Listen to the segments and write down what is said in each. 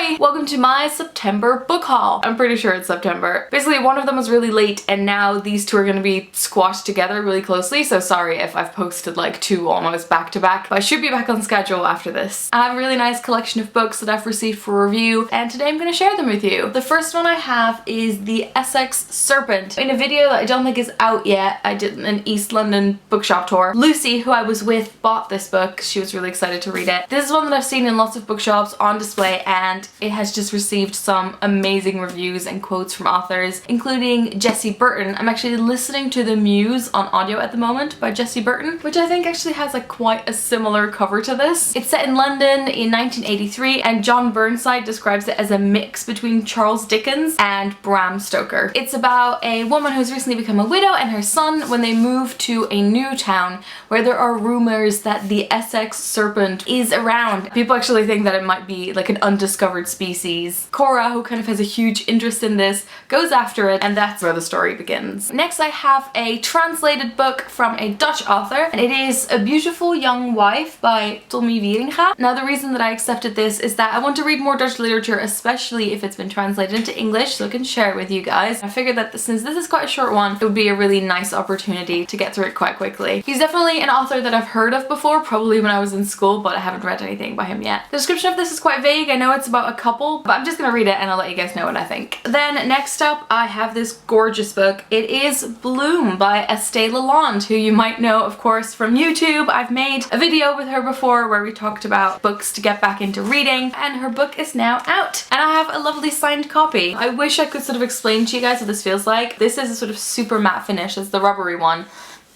Hi! Welcome to my September book haul. I'm pretty sure it's September. Basically, one of them was really late and now these two are going to be squashed together really closely, so sorry if I've posted like two almost back to back, but I should be back on schedule after this. I have a really nice collection of books that I've received for review and today I'm going to share them with you. The first one I have is the Essex Serpent. In a video that I don't think is out yet, I did an East London bookshop tour. Lucy, who I was with, bought this book. She was really excited to read it. This is one that I've seen in lots of bookshops on display and it has just received some amazing reviews and quotes from authors, including Jessie Burton. I'm actually listening to the Muse on audio at the moment by Jessie Burton, which I think actually has like quite a similar cover to this. It's set in London in 1983 and John Burnside describes it as a mix between Charles Dickens and Bram Stoker. It's about a woman who's recently become a widow and her son when they move to a new town where there are rumors that the Essex Serpent is around. People actually think that it might be like an undiscovered species. Cora, who kind of has a huge interest in this, goes after it and that's where the story begins. Next I have a translated book from a Dutch author and it is A Beautiful Young Wife by Wieringa. Now the reason that I accepted this is that I want to read more Dutch literature, especially if it's been translated into English, so I can share it with you guys. I figured that since this is quite a short one, it would be a really nice opportunity to get through it quite quickly. He's definitely an author that I've heard of before, probably when I was in school, but I haven't read anything by him yet. The description of this is quite vague. I know it's about a couple, but I'm just gonna read it and I'll let you guys know what I think. Then next up I have this gorgeous book. It is Bloom by Estée Lalonde, who you might know of course from YouTube. I've made a video with her before where we talked about books to get back into reading and her book is now out and I have a lovely signed copy. I wish I could sort of explain to you guys what this feels like. This is a sort of super matte finish, it's the rubbery one.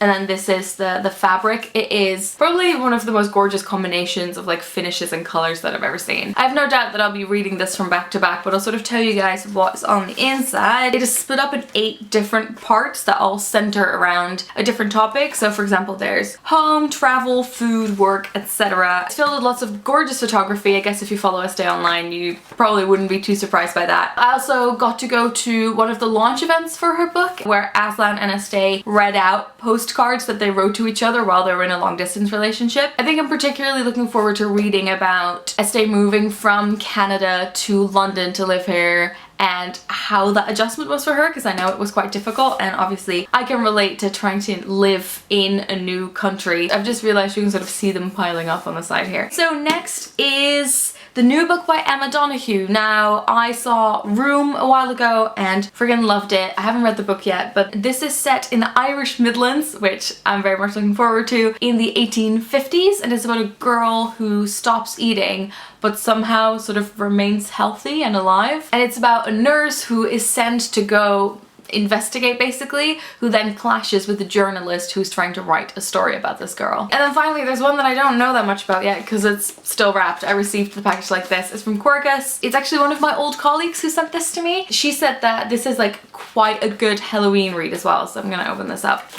And then this is the fabric. It is probably one of the most gorgeous combinations of like finishes and colors that I've ever seen. I have no doubt that I'll be reading this from back to back, but I'll sort of tell you guys what's on the inside. It is split up in 8 different parts that all center around a different topic. So for example, there's home, travel, food, work, etc. It's filled with lots of gorgeous photography. I guess if you follow Estée online, you probably wouldn't be too surprised by that. I also got to go to one of the launch events for her book where Aslan and Estée read out postcards that they wrote to each other while they were in a long distance relationship. I think I'm particularly looking forward to reading about Estée moving from Canada to London to live here and how that adjustment was for her, because I know it was quite difficult and obviously I can relate to trying to live in a new country. I've just realized you can sort of see them piling up on the side here. So next is the new book by Emma Donoghue. Now, I saw Room a while ago and friggin' loved it. I haven't read the book yet, but this is set in the Irish Midlands, which I'm very much looking forward to, in the 1850s, and it's about a girl who stops eating but somehow sort of remains healthy and alive. And it's about a nurse who is sent to go investigate basically, who then clashes with the journalist who's trying to write a story about this girl. And then finally there's one that I don't know that much about yet because it's still wrapped. I received the package like this. It's from Quercus. It's actually one of my old colleagues who sent this to me. She said that this is like quite a good Halloween read as well, so I'm gonna open this up.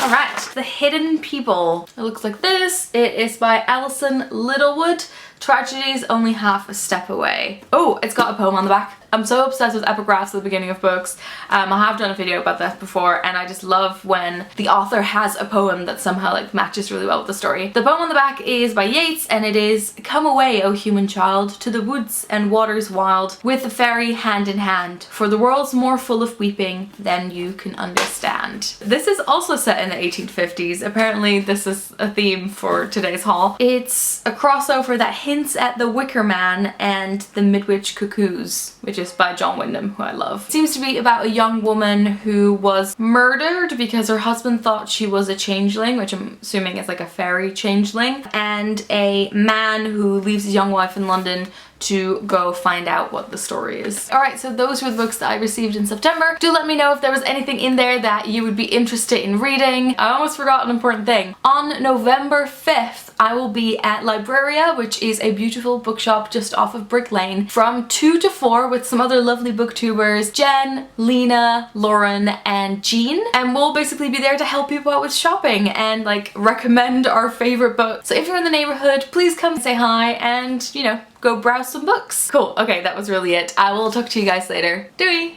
Alright, The Hidden People. It looks like this. It is by Alison, Littlewood. Tragedy's Only Half a Step Away. Oh, it's got a poem on the back. I'm so obsessed with epigraphs at the beginning of books. I have done a video about that before and I just love when the author has a poem that somehow like matches really well with the story. The poem on the back is by Yeats and it is, "Come away, O human child, to the woods and waters wild, with the fairy hand in hand, for the world's more full of weeping than you can understand." This is also set in the 1850s. Apparently this is a theme for today's haul. It's a crossover that hints at The Wicker Man and The Midwich Cuckoos, which is by John Wyndham, who I love. It seems to be about a young woman who was murdered because her husband thought she was a changeling, which I'm assuming is like a fairy changeling, and a man who leaves his young wife in London to go find out what the story is. Alright, so those were the books that I received in September. Do let me know if there was anything in there that you would be interested in reading. I almost forgot an important thing. On November 5th, I will be at Libreria, which is a beautiful bookshop just off of Brick Lane, from 2 to 4 with some other lovely booktubers, Jen, Lena, Lauren, and Jean. And we'll basically be there to help people out with shopping and like recommend our favorite books. So if you're in the neighborhood, please come say hi and, you know, go browse some books. Cool, okay, that was really it. I will talk to you guys later. Doei!